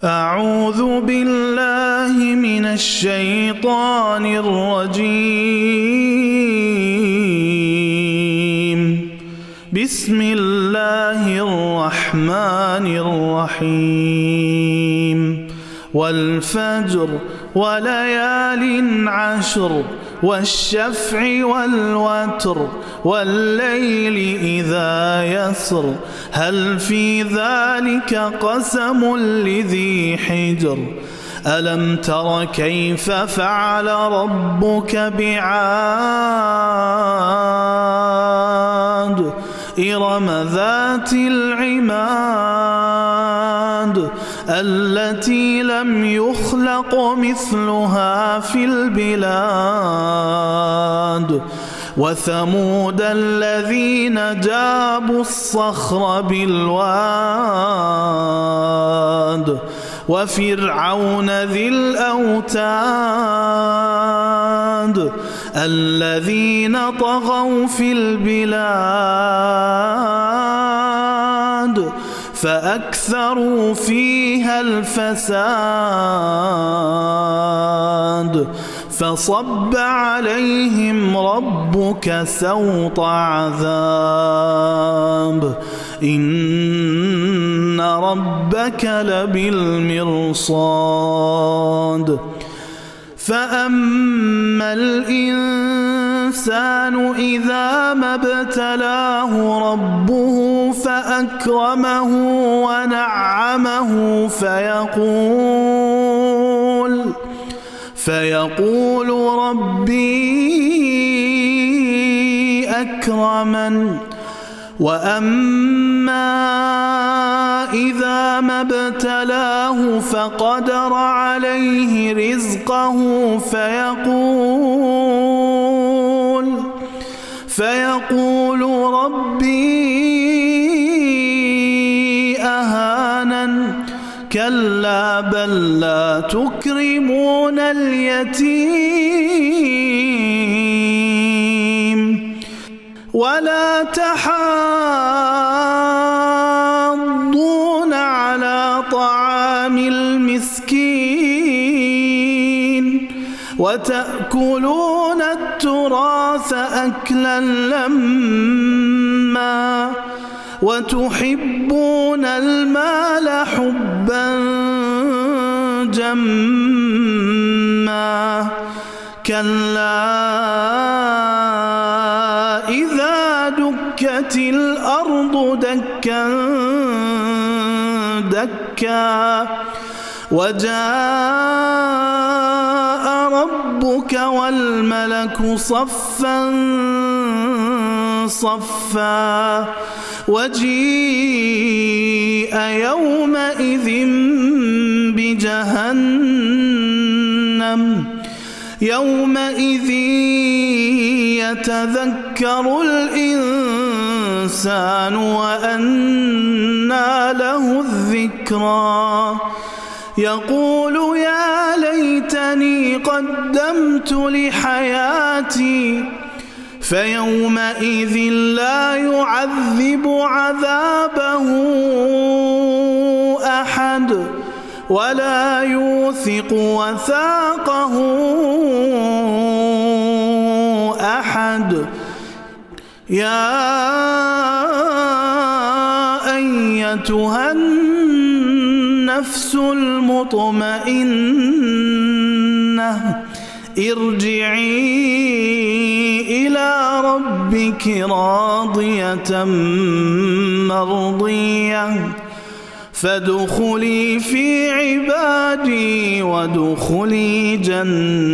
أعوذ بالله من الشيطان الرجيم. بسم الله الرحمن الرحيم. والفجر وليال عشر والشفع والوتر والليل إذا يسر هل في ذلك قسم لذي حجر ألم تر كيف فعل ربك بعاد إرم ذات العماد التي لم يخلق مثلها في البلاد وثمود الذين جابوا الصخر بالواد وفرعون ذي الأوتاد الذين طغوا في البلاد فأكثروا فيها الفساد فصب عليهم ربك سوط عذاب إن ربك لبالمرصاد فأما الإنسان إذا ما ابتلاه ربه فأكرمه ونعمه فيقول ربي أكرمن وأما إذا ما ابتلاه فقدر عليه رزقه فيقول ربي أهانن كلا بل لا تكرمون اليتيم ولا تحاضون على طعام المسكين وتأكلون التراث أكلا لما وتحبون المال حبا جما كلا إذا دكت الأرض دكا دكا وجاء ربك والملك صفا صفا وجيء يومئذ بجهنم يومئذ يتذكر الإنسان وأنى له الذكرى يقول يا ليتني قدمت لحياتي فيومئذ لا يعذب عذابه أحد ولا يوثق وثاقه أحد يا أيتها النفس المطمئنة ارجعي إلى ربك راضية مرضية فادخلي في عبادي وادخلي جنتي.